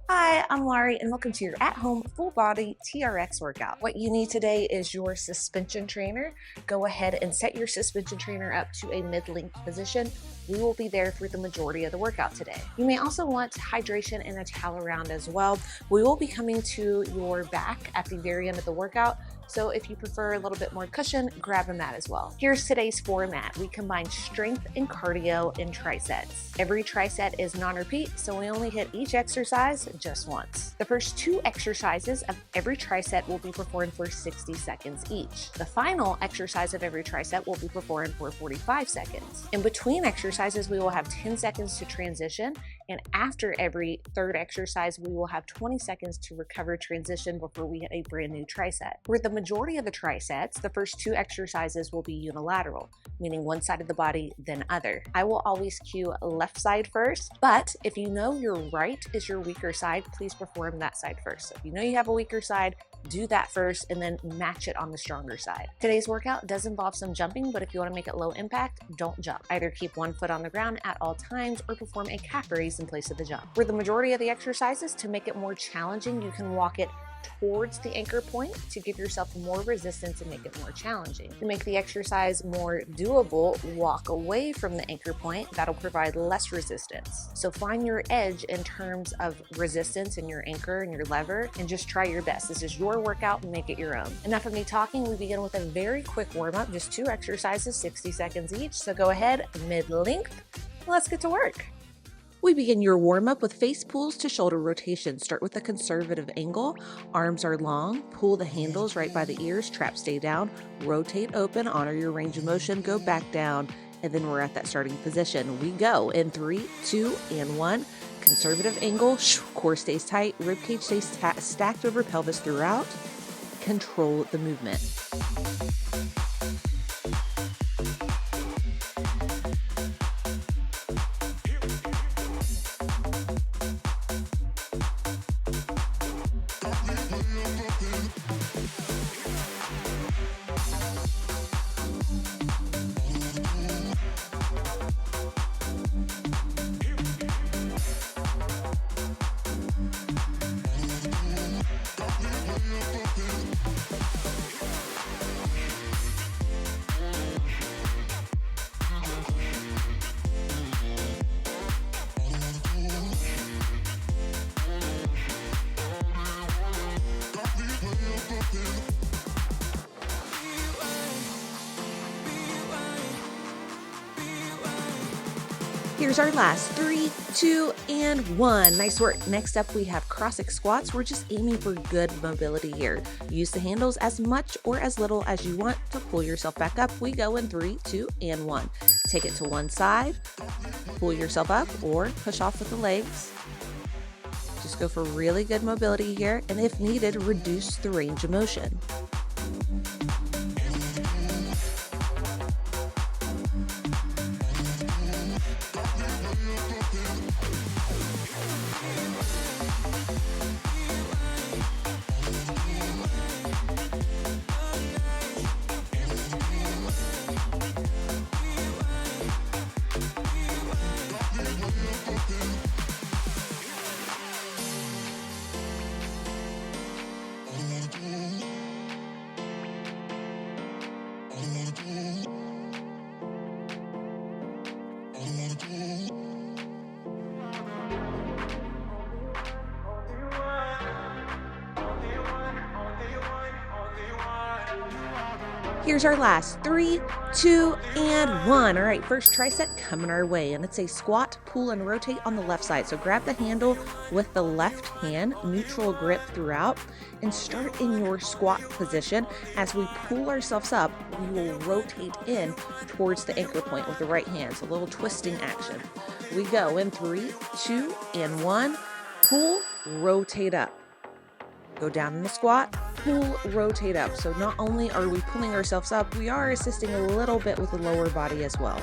Hi, I'm Larie and welcome to your at-home full-body TRX workout. What you need today is your suspension trainer. Go ahead and set your suspension trainer up to a mid-length position. We will be there for the majority of the workout today. You may also want hydration and a towel around as well. We will be coming to your back at the very end of the workout, so if you prefer a little bit more cushion, grab a mat as well. Here's today's format. We combine strength and cardio in trisets. Every triset is non-repeat, so we only hit each exercise just once. The first 2 exercises of every triset will be performed for 60 seconds each. The final exercise of every triset will be performed for 45 seconds. In between exercises, we will have 10 seconds to transition, and after every third exercise, we will have 20 seconds to recover transition before we hit a brand new triset. For the majority of the trisets, the first 2 exercises will be unilateral, meaning one side of the body, then other. I will always cue left side first, but if you know your right is your weaker side, please perform that side first. So if you know you have a weaker side, do that first and then match it on the stronger side. Today's workout does involve some jumping, but if you want to make it low impact, don't jump. Either keep one foot on the ground at all times or perform a calf raise in place of the jump. For the majority of the exercises, to make it more challenging, you can walk it towards the anchor point to give yourself more resistance and make it more challenging. To make the exercise more doable, walk away from the anchor point. That'll provide less resistance. So find your edge in terms of resistance in your anchor and your lever and just try your best. This is your workout and make it your own. Enough of me talking. We begin with a very quick warm-up, just 2 exercises, 60 seconds each. So go ahead, mid-length. Let's get to work. We begin your warm-up with face pulls to shoulder rotation. Start with a conservative angle. Arms are long. Pull the handles right by the ears. Traps stay down. Rotate open. Honor your range of motion. Go back down. And then we're at that starting position. We go in 3, 2, and 1. Conservative angle. Core stays tight. Ribcage stays stacked over pelvis throughout. Control the movement. Here's our last 3, 2, and 1. Nice work. Next up, we have Cossack squats. We're just aiming for good mobility here. Use the handles as much or as little as you want to pull yourself back up. We go in 3, 2, and 1. Take it to one side, pull yourself up, or push off with the legs. Just go for really good mobility here, and if needed, reduce the range of motion. Here's our last 3, 2, and 1. All right, first tricep coming our way, and it's a squat, pull, and rotate on the left side. So grab the handle with the left hand, neutral grip throughout, and start in your squat position. As we pull ourselves up, we will rotate in towards the anchor point with the right hand. So a little twisting action. We go in 3, 2, and 1. Pull, rotate up. Go down in the squat, pull, rotate up. So not only are we pulling ourselves up, we are assisting a little bit with the lower body as well.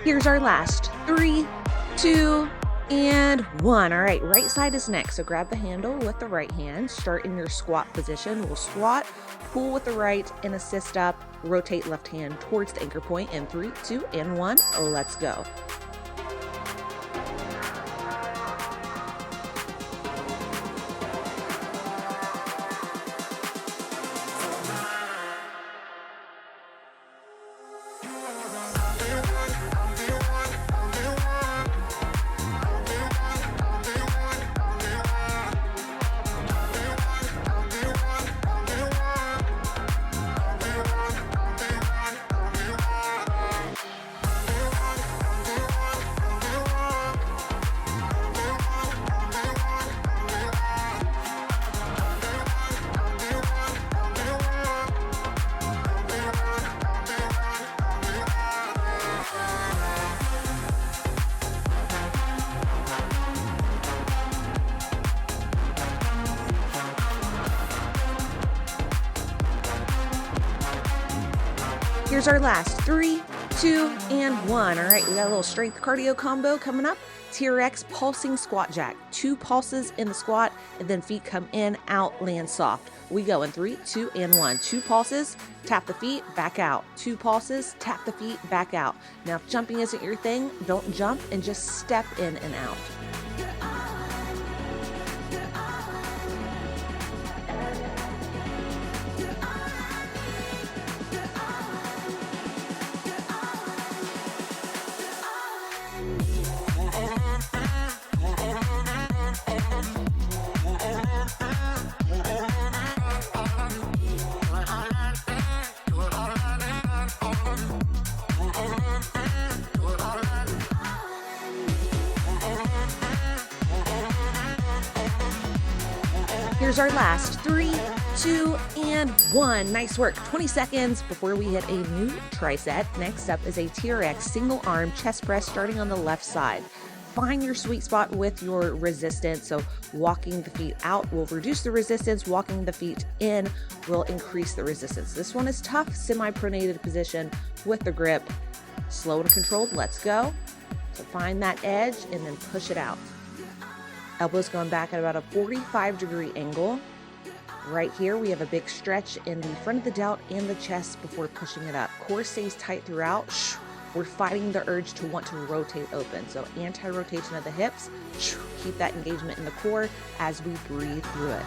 Here's our last 3, 2, and 1. All right, right side is next. So grab the handle with the right hand, start in your squat position. We'll squat, pull with the right and assist up, rotate left hand towards the anchor point in 3, 2, and 1. Let's go. Here's our last 3, 2, and 1. All right, we got a little strength cardio combo coming up. TRX pulsing squat jack. 2 pulses in the squat, and then feet come in, out, land soft. We go in 3, 2, and 1. 2 pulses, tap the feet, back out. 2 pulses, tap the feet, back out. Now, if jumping isn't your thing, don't jump and just step in and out. Here's our last 3, 2, and 1. Nice work. 20 seconds before we hit a new triset. Next up is a TRX single arm chest press starting on the left side. Find your sweet spot with your resistance. So walking the feet out will reduce the resistance. Walking the feet in will increase the resistance. This one is tough, semi-pronated position with the grip. Slow and controlled. Let's go. So find that edge and then push it out. Elbows going back at about a 45-degree angle. Right here, we have a big stretch in the front of the delt and the chest before pushing it up. Core stays tight throughout. We're fighting the urge to want to rotate open. So anti-rotation of the hips. Keep that engagement in the core as we breathe through it.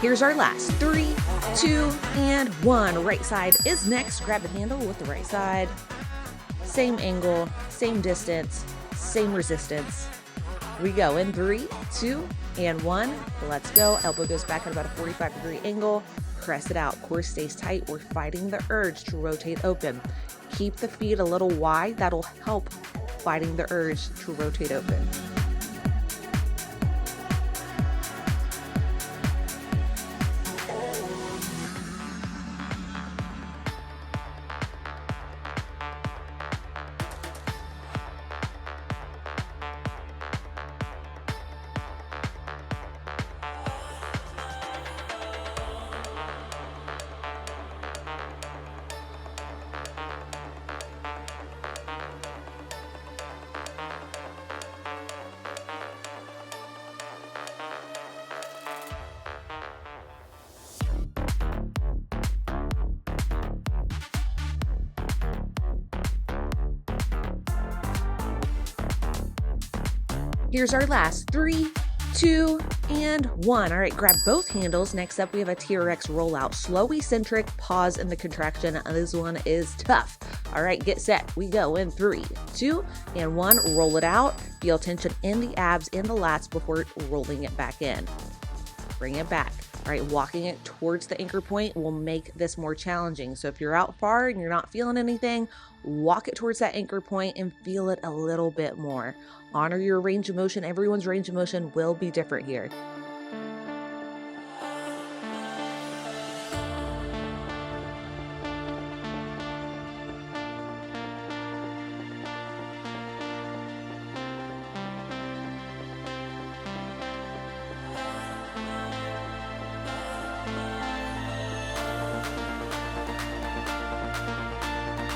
Here's our last 3, 2, and 1. Right side is next. Grab the handle with the right side. Same angle, same distance, same resistance. We go in 3, 2, and 1. Let's go. Elbow goes back at about a 45-degree angle. Press it out. Core stays tight. We're fighting the urge to rotate open. Keep the feet a little wide. That'll help fighting the urge to rotate open. Here's our last 3, 2, and 1. All right, grab both handles. Next up, we have a TRX rollout. Slow eccentric, pause in the contraction. This one is tough. All right, get set. We go in 3, 2, and 1. Roll it out. Feel tension in the abs and the lats before rolling it back in. Bring it back. All right, walking it towards the anchor point will make this more challenging. So if you're out far and you're not feeling anything, walk it towards that anchor point and feel it a little bit more. Honor your range of motion. Everyone's range of motion will be different here.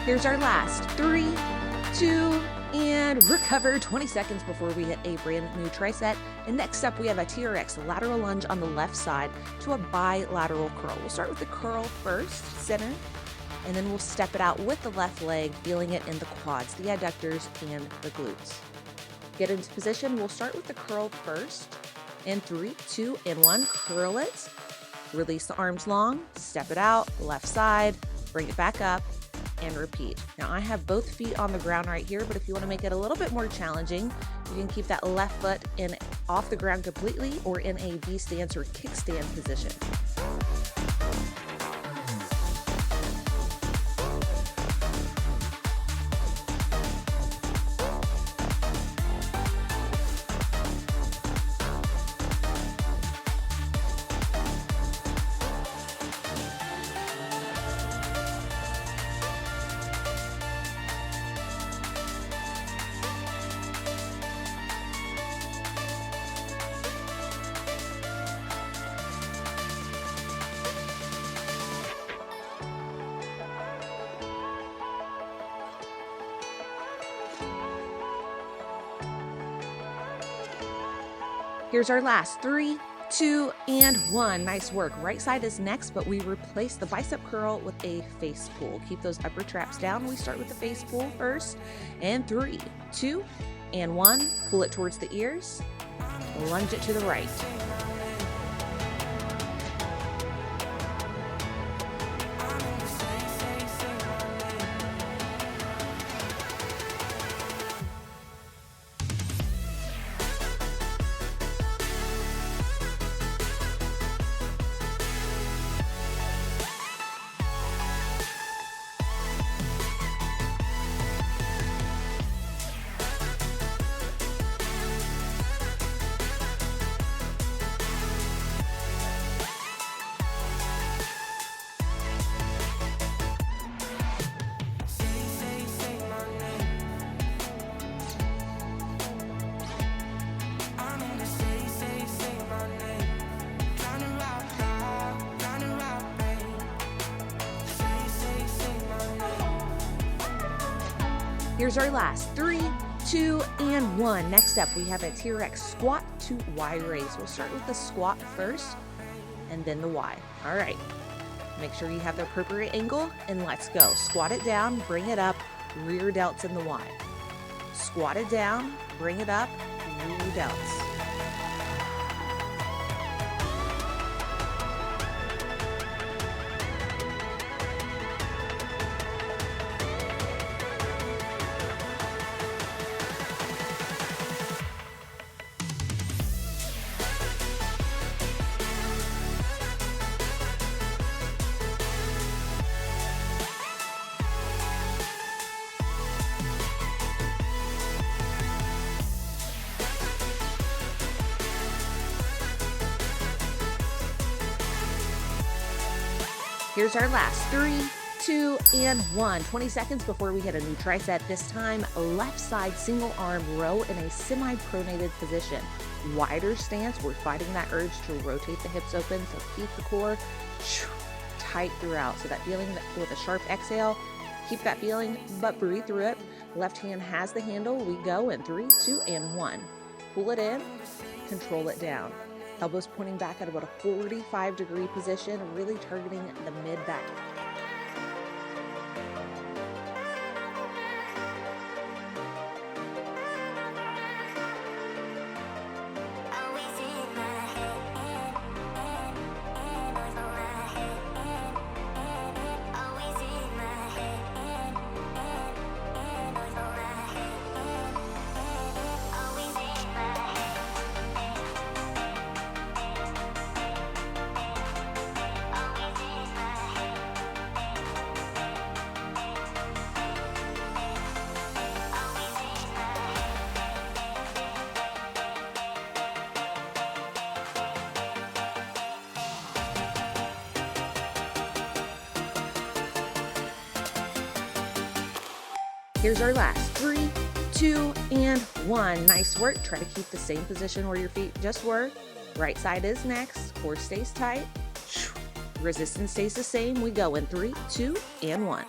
Here's our last 3, 2, and recover 20 seconds before we hit a brand new triset. And next up, we have a TRX lateral lunge on the left side to a bilateral curl. We'll start with the curl first, center, and then we'll step it out with the left leg, feeling it in the quads, the adductors, and the glutes. Get into position. We'll start with the curl first. In 3, 2, and 1, curl it. Release the arms long, step it out, left side, bring it back up, and repeat. Now I have both feet on the ground right here, but if you want to make it a little bit more challenging, you can keep that left foot in off the ground completely or in a V stance or kickstand position. Here's our last 3, 2, and 1. Nice work. Right side is next, but we replace the bicep curl with a face pull. Keep those upper traps down. We start with the face pull first. And 3, 2, and 1. Pull it towards the ears. Lunge it to the right. Here's our last 3, 2, and 1. Next up, we have a TRX squat to Y raise. We'll start with the squat first and then the Y. All right. Make sure you have the appropriate angle and let's go. Squat it down, bring it up, rear delts in the Y. Squat it down, bring it up, rear delts. Here's our last 3, 2, and 1. 20 seconds before we hit a new tricep. This time, left side single arm row in a semi-pronated position. Wider stance. We're fighting that urge to rotate the hips open, so keep the core tight throughout. So that feeling with a sharp exhale, keep that feeling, but breathe through it. Left hand has the handle. We go in 3, 2, and 1. Pull it in, control it down. Elbows pointing back at about a 45-degree position, really targeting the mid-back. Here's our last 3, 2, and 1. Nice work. Try to keep the same position where your feet just were. Right side is next. Core stays tight. Resistance stays the same. We go in 3, 2, and 1.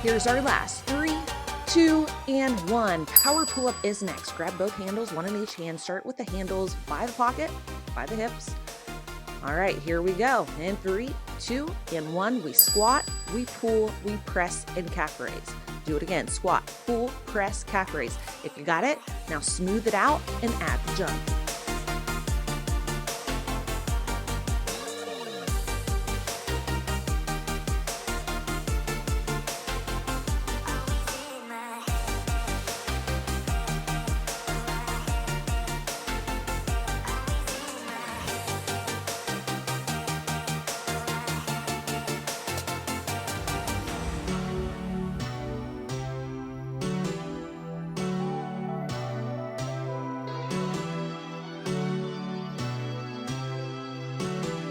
Here's our last 3, 2, and 1. Power pull-up is next. Grab both handles, one in each hand. Start with the handles by the pocket, by the hips. All right, here we go. In 3, 2, and 1, we squat, we pull, we press, and calf raise. Do it again. Squat, pull, press, calf raise. If you got it, now smooth it out and add the jump.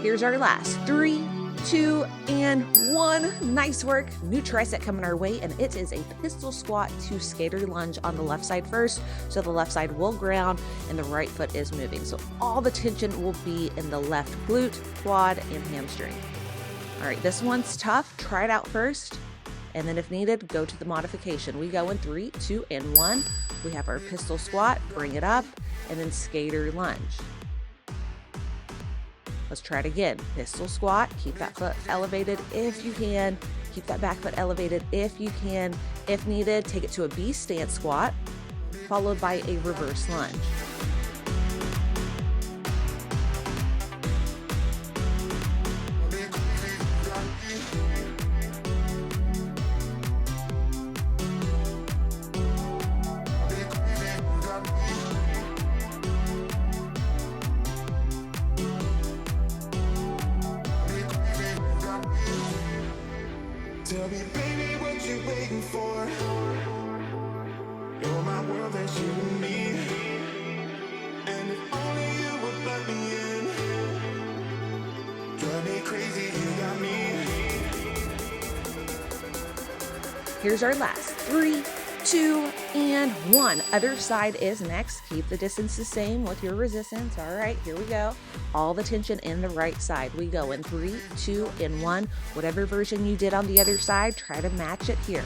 Here's our last 3, 2, and 1. Nice work. New tricep coming our way, and it is a pistol squat to skater lunge on the left side first. So the left side will ground and the right foot is moving. So all the tension will be in the left glute, quad, and hamstring. All right, this one's tough. Try it out first, and then if needed, go to the modification. We go in 3, 2, and 1. We have our pistol squat, bring it up, and then skater lunge. Let's try it again. Pistol squat, keep that foot elevated if you can. Keep that back foot elevated if you can. If needed, take it to a B stance squat, followed by a reverse lunge. Tell me, baby, what you waiting for? You're my world, that's you and me. And if only you would let me in. Drive me crazy, you got me. Here's our last 3, 2, and 1. Other side is next. Keep the distance the same with your resistance. All right, here we go. All the tension in the right side. We go in 3, 2, and 1. Whatever version you did on the other side, try to match it here.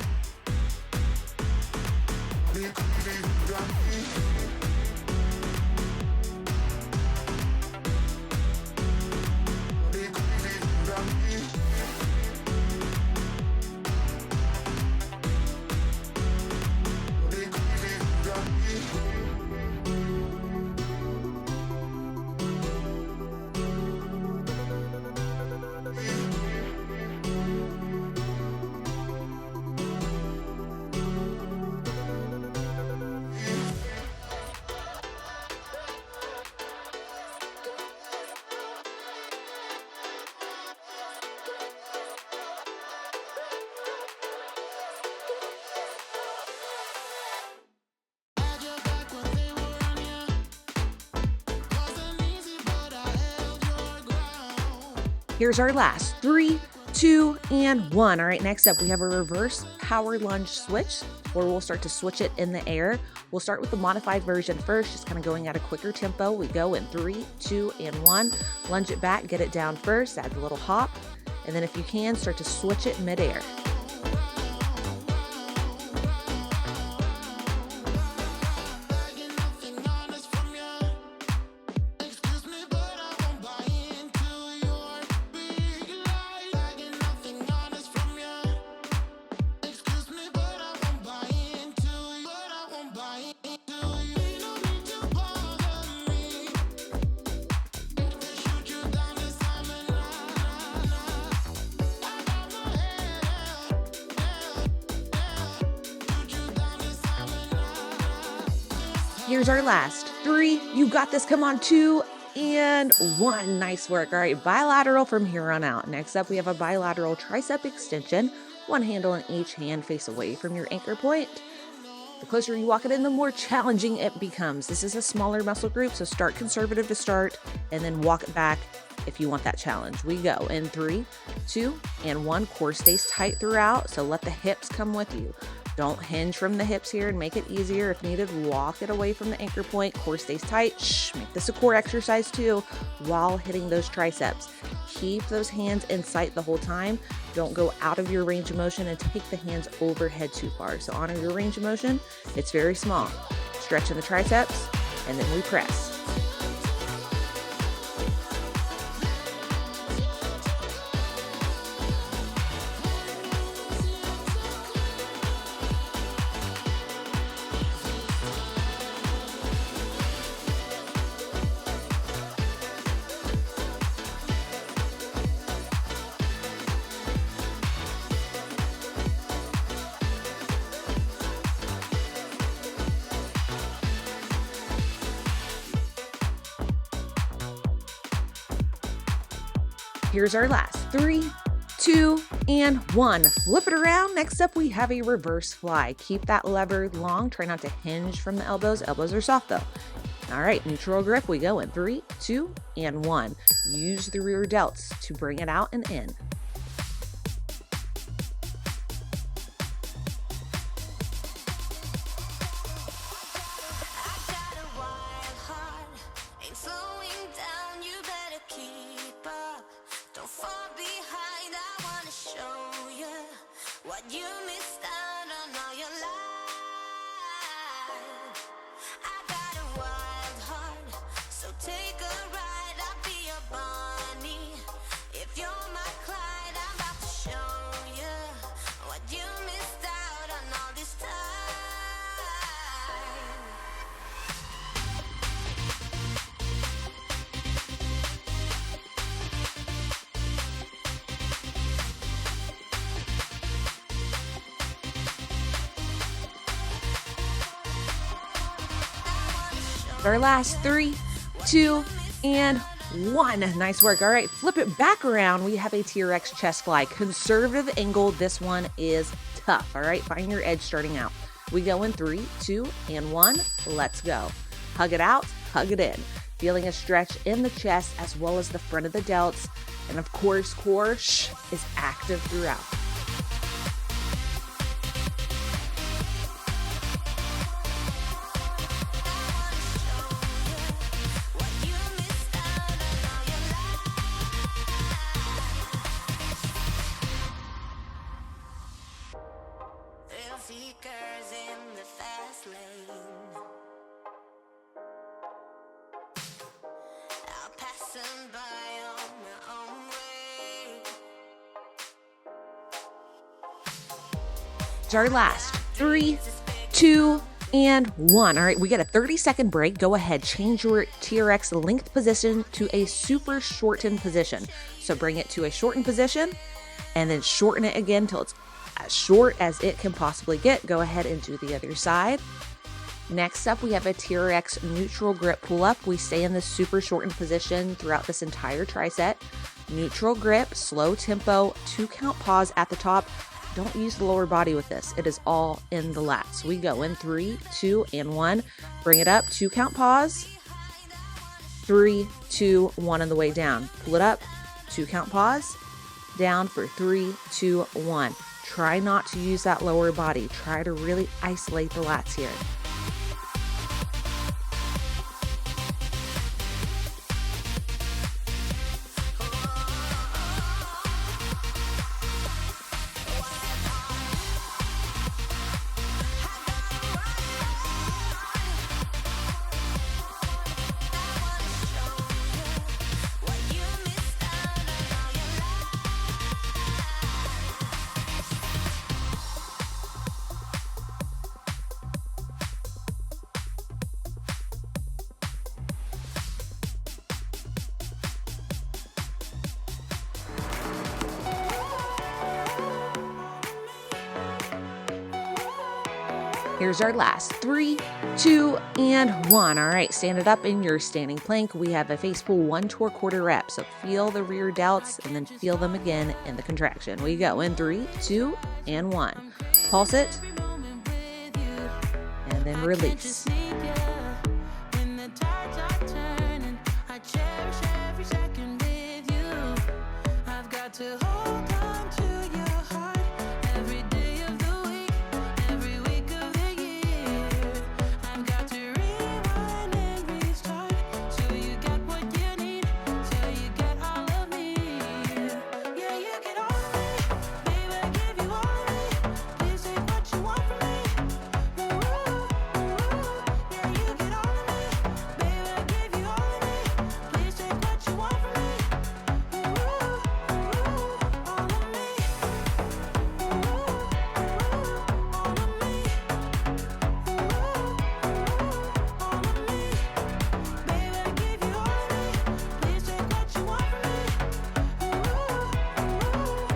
Here's our last 3, 2, and 1. All right, next up, we have a reverse power lunge switch, where we'll start to switch it in the air. We'll start with the modified version first, just kind of going at a quicker tempo. We go in 3, 2, and 1. Lunge it back, get it down first, add a little hop, and then if you can, start to switch it midair. Here's our last 3. You got this. Come on, 2 and 1. Nice work. All right, bilateral from here on out. Next up, we have a bilateral tricep extension. One handle in each hand, face away from your anchor point. The closer you walk it in, the more challenging it becomes. This is a smaller muscle group, so start conservative to start and then walk it back if you want that challenge. We go in 3, 2, and 1. Core stays tight throughout, so let the hips come with you. Don't hinge from the hips here and make it easier. If needed, walk it away from the anchor point. Core stays tight. Make this a core exercise too while hitting those triceps. Keep those hands in sight the whole time. Don't go out of your range of motion and take the hands overhead too far. So honor your range of motion. It's very small. Stretching the triceps, and then we press. Here's our last 3, 2, and 1. Flip it around. Next up, we have a reverse fly. Keep that lever long. Try not to hinge from the elbows. Elbows are soft though. All right, neutral grip. We go in 3, 2, and 1. Use the rear delts to bring it out and in. You missed out on all your life. I got a wild heart, so take a ride. I'll be your Bonnie. If you're my Clyde, I'm about to show you what you missed out on all this time. Our last 3, 2, and 1. Nice work. All right, flip it back around. We have a TRX chest fly. Conservative angle. This one is tough. All right, find your edge starting out. We go in 3, 2, and 1. Let's go. Hug it out, hug it in. Feeling a stretch in the chest as well as the front of the delts. And of course, core is active throughout. Seekers in the fast lane. I'll pass them by on my own way. It's our last 3, 2, and 1. All right, we get a 30-second break. Go ahead, change your TRX length position to a super shortened position. So bring it to a shortened position and then shorten it again till it's as short as it can possibly get. Go ahead and do the other side. Next up, we have a TRX neutral grip pull-up. We stay in this super shortened position throughout this entire tricep. Neutral grip, slow tempo, 2 count pause at the top. Don't use the lower body with this. It is all in the lats. We go in 3, 2, and 1. Bring it up, 2 count pause. 3, 2, 1 on the way down. Pull it up, 2 count pause. Down for 3, 2, 1. Try not to use that lower body. Try to really isolate the lats here. Here's our last 3, 2, and 1. All right, stand it up in your standing plank. We have a face pull 1 to a quarter rep. So feel the rear delts and then feel them again in the contraction. We go in 3, 2, and 1. Pulse it, and then release.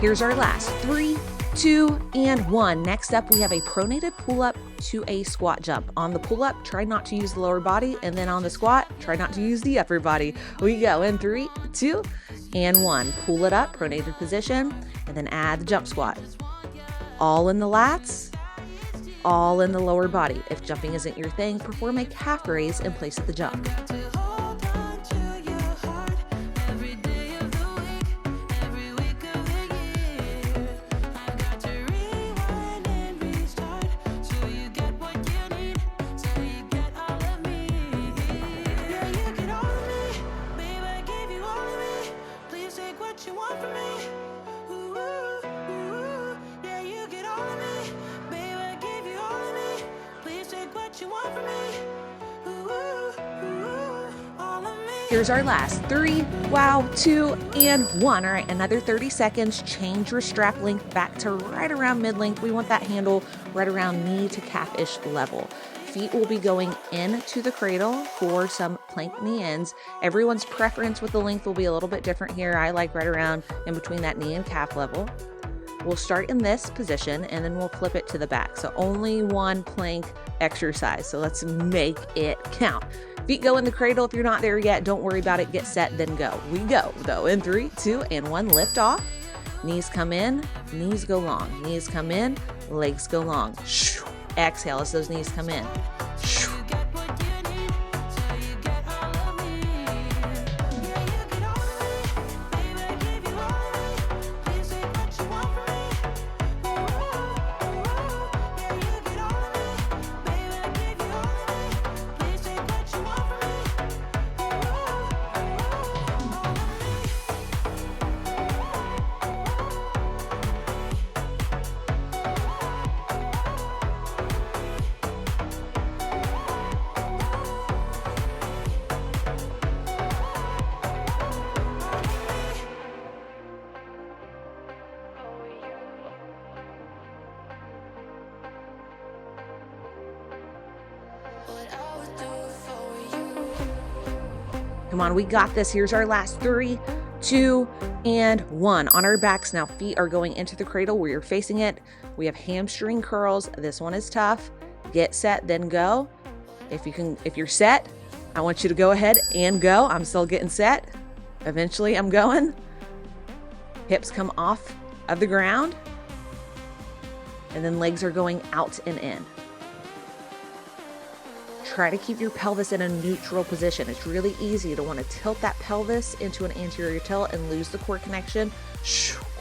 Here's our last 3, 2, and 1. Next up, we have a pronated pull-up to a squat jump. On the pull-up, try not to use the lower body, and then on the squat, try not to use the upper body. We go in 3, 2, and 1. Pull it up, pronated position, and then add the jump squat. All in the lats, all in the lower body. If jumping isn't your thing, perform a calf raise in place of the jump. Here's our last 3, wow, 2, and 1. All right, another 30 seconds. Change your strap length back to right around mid-length. We want that handle right around knee to calf-ish level. Feet will be going into the cradle for some plank knee ends. Everyone's preference with the length will be a little bit different here. I like right around in between that knee and calf level. We'll start in this position and then we'll flip it to the back. So only one plank exercise. So let's make it count. Feet go in the cradle. If you're not there yet, don't worry about it. Get set, then go. We go though in 3, 2, and 1. Lift off. Knees come in, knees go long. Knees come in, legs go long. Exhale as those knees come in. Come on, we got this. Here's our last 3, 2, and 1. On our backs now, feet are going into the cradle where you're facing it. We have hamstring curls. This one is tough. Get set, then go. If you're set, I want you to go ahead and go. I'm still getting set. Eventually I'm going. Hips come off of the ground. And then legs are going out and in. Try to keep your pelvis in a neutral position. It's really easy to want to tilt that pelvis into an anterior tilt and lose the core connection.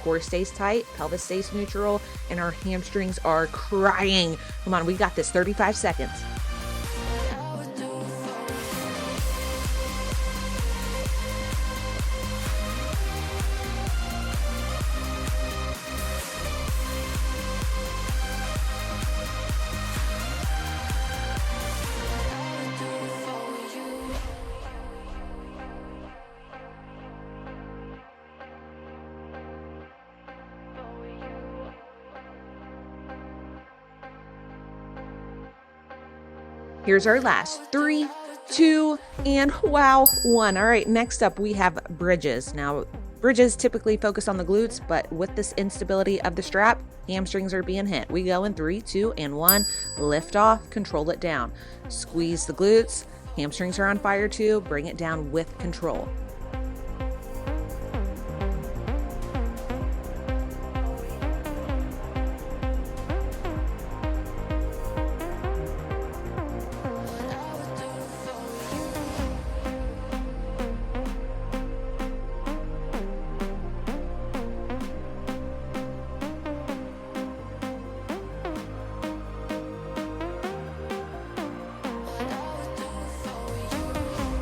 Core stays tight, pelvis stays neutral, and our hamstrings are crying. Come on, we got this. 35 seconds. Here's our last 3, 2, and wow, 1. All right, next up we have bridges. Now, Bridges typically focus on the glutes, but with this instability of the strap, hamstrings are being hit. We go in 3, 2, and 1. Lift off, control it down. Squeeze the glutes. Hamstrings are on fire too. Bring it down with control.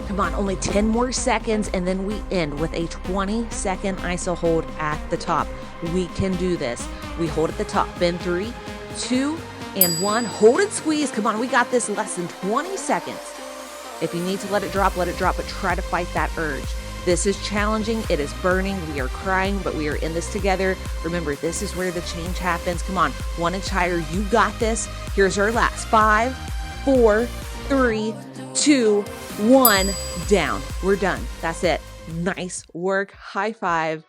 Come on, only 10 more seconds, and then we end with a 20-second iso hold at the top. We can do this. We hold at the top. Bend 3, 2, and 1. Hold and squeeze. Come on, we got this. Less than 20 seconds. If you need to let it drop, but try to fight that urge. This is challenging. It is burning. We are crying, but we are in this together. Remember, this is where the change happens. Come on, 1 inch higher. You got this. Here's our last. 5, 4, 3, 2, 1, down. We're done. That's it. Nice work. High five.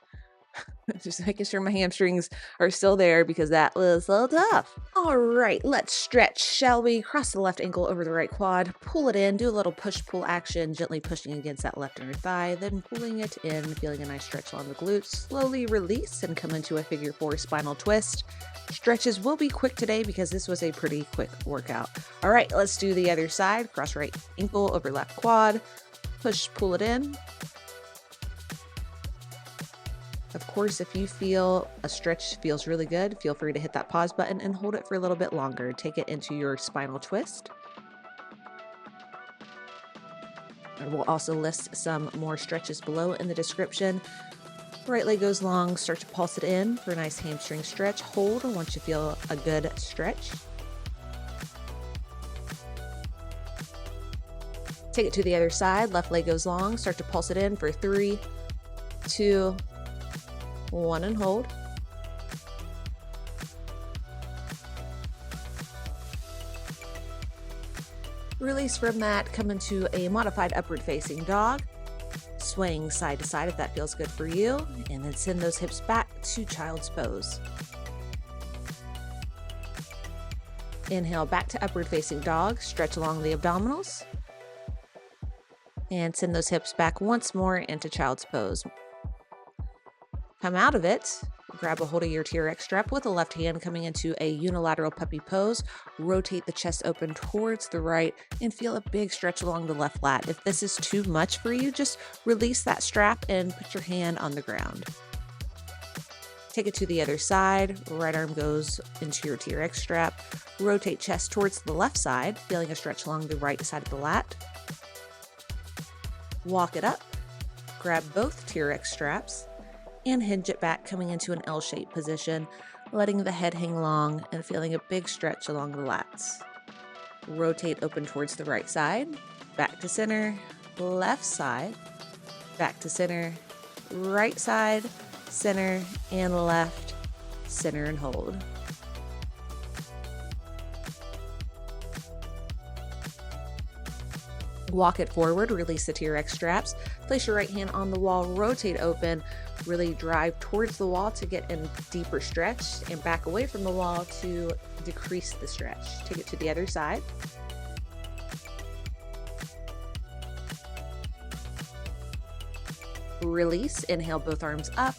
Just making sure my hamstrings are still there because that was so tough. All right, let's stretch, shall we? Cross the left ankle over the right quad, pull it in, do a little push-pull action, gently pushing against that left inner thigh, then pulling it in, feeling a nice stretch along the glutes. Slowly release and come into a figure 4 spinal twist. Stretches will be quick today because this was a pretty quick workout. All right, let's do the other side. Cross right ankle over left quad, push, pull it in. Of course, if you feel a stretch feels really good, feel free to hit that pause button and hold it for a little bit longer. Take it into your spinal twist. And we'll also list some more stretches below in the description. Right leg goes long, start to pulse it in for a nice hamstring stretch. Hold once you feel a good stretch. Take it to the other side. Left leg goes long, start to pulse it in for 3, 2, 1, and hold. Release from that, come into a modified upward facing dog. Swaying side to side if that feels good for you, and then send those hips back to child's pose. Inhale back to upward facing dog, stretch along the abdominals, and send those hips back once more into child's pose. Come out of it, grab a hold of your TRX strap with the left hand coming into a unilateral puppy pose. Rotate the chest open towards the right and feel a big stretch along the left lat. If this is too much for you, just release that strap and put your hand on the ground. Take it to the other side. Right arm goes into your TRX strap. Rotate chest towards the left side, feeling a stretch along the right side of the lat. Walk it up. Grab both TRX straps and hinge it back, coming into an L-shaped position, letting the head hang long and feeling a big stretch along the lats. Rotate open towards the right side, back to center, left side, back to center, right side, center, and left, center, and hold. Walk it forward, release the TRX straps, place your right hand on the wall, rotate open, really drive towards the wall to get a deeper stretch and back away from the wall to decrease the stretch. Take it to the other side. Release, inhale both arms up,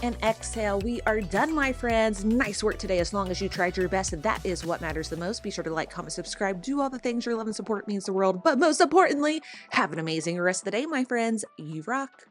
and exhale. We are done, my friends. Nice work today. As long as you tried your best, that is what matters the most. Be sure to like, comment, subscribe, do all the things your love and support means the world. But most importantly, have an amazing rest of the day, my friends. You rock.